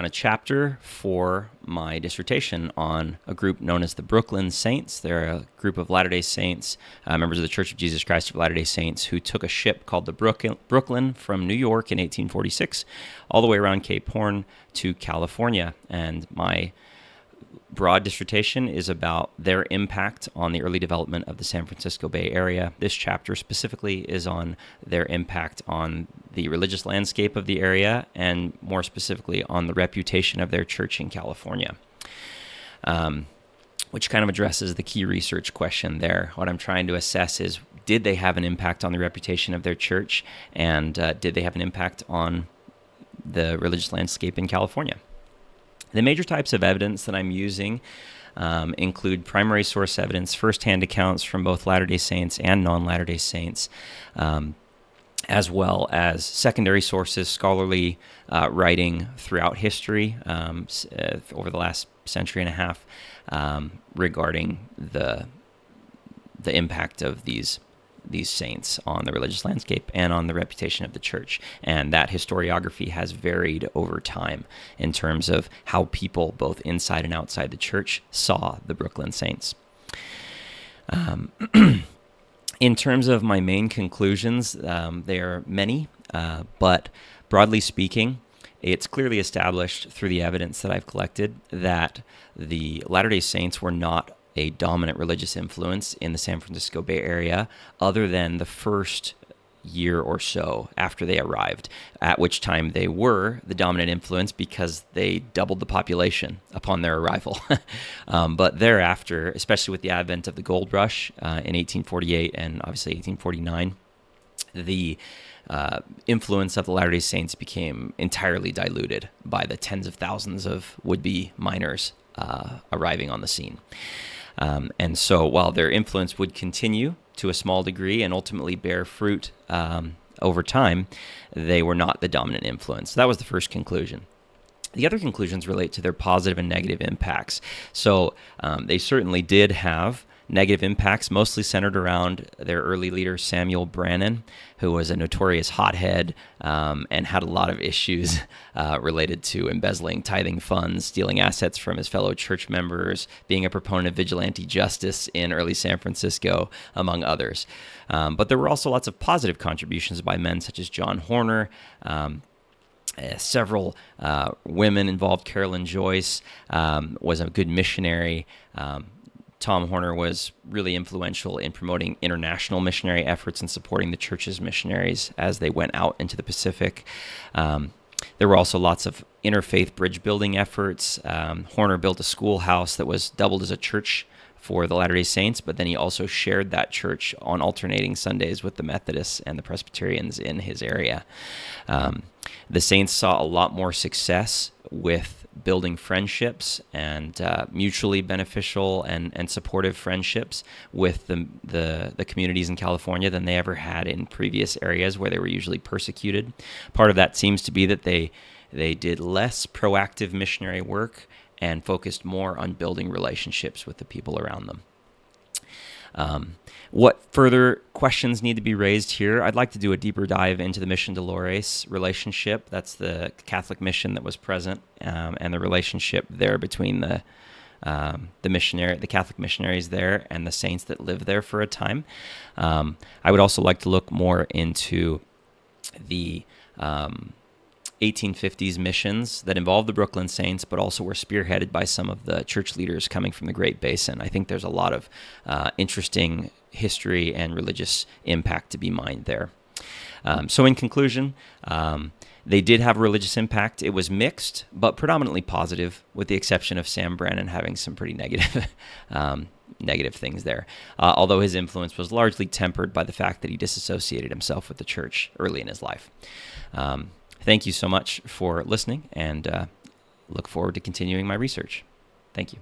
on a chapter for my dissertation on a group known as the Brooklyn Saints. They're a group of Latter-day Saints, members of the Church of Jesus Christ of Latter-day Saints, who took a ship called the Brooklyn from New York in 1846 all the way around Cape Horn to California. And my broad dissertation is about their impact on the early development of the San Francisco Bay Area. This chapter specifically is on their impact on the religious landscape of the area, and more specifically on the reputation of their church in California, which kind of addresses the key research question there. What I'm trying to assess is, did they have an impact on the reputation of their church, and did they have an impact on the religious landscape in California? The major types of evidence that I'm using include primary source evidence, firsthand accounts from both Latter-day Saints and non-Latter-day Saints, as well as secondary sources, scholarly writing throughout history over the last century and a half regarding the impact of these saints on the religious landscape and on the reputation of the church. And that historiography has varied over time in terms of how people, both inside and outside the church, saw the Brooklyn Saints. In terms of my main conclusions, there are many, but broadly speaking, it's clearly established through the evidence that I've collected that the Latter-day Saints were not a dominant religious influence in the San Francisco Bay Area other than the first year or so after they arrived, at which time they were the dominant influence because they doubled the population upon their arrival. But thereafter, especially with the advent of the gold rush in 1848 and obviously 1849, the influence of the Latter-day Saints became entirely diluted by the tens of thousands of would-be miners arriving on the scene. And so while their influence would continue to a small degree and ultimately bear fruit over time, they were not the dominant influence. So that was the first conclusion. The other conclusions relate to their positive and negative impacts. So they certainly did have negative impacts, mostly centered around their early leader, Samuel Brannan, who was a notorious hothead and had a lot of issues related to embezzling tithing funds, stealing assets from his fellow church members, being a proponent of vigilante justice in early San Francisco, among others. But there were also lots of positive contributions by men such as John Horner, several women involved. Carolyn Joyce was a good missionary. Tom Horner was really influential in promoting international missionary efforts and supporting the church's missionaries as they went out into the Pacific. There were also lots of interfaith bridge building efforts. Horner built a schoolhouse that was doubled as a church for the Latter-day Saints, but then he also shared that church on alternating Sundays with the Methodists and the Presbyterians in his area. The Saints saw a lot more success with building friendships and mutually beneficial and supportive friendships with the communities in California than they ever had in previous areas where they were usually persecuted. Part of that seems to be that they did less proactive missionary work and focused more on building relationships with the people around them. What further questions need to be raised here? I'd like to do a deeper dive into the Mission Dolores relationship. That's the Catholic mission that was present, and the relationship there between the Catholic missionaries there and the saints that lived there for a time. I would also like to look more into the 1850s missions that involved the Brooklyn Saints, but also were spearheaded by some of the church leaders coming from the Great Basin. I think there's a lot of interesting history and religious impact to be mined there. So in conclusion, they did have a religious impact. It was mixed, but predominantly positive, with the exception of Sam Brannan having some pretty negative things there, although his influence was largely tempered by the fact that he disassociated himself with the church early in his life. Thank you so much for listening, and look forward to continuing my research. Thank you.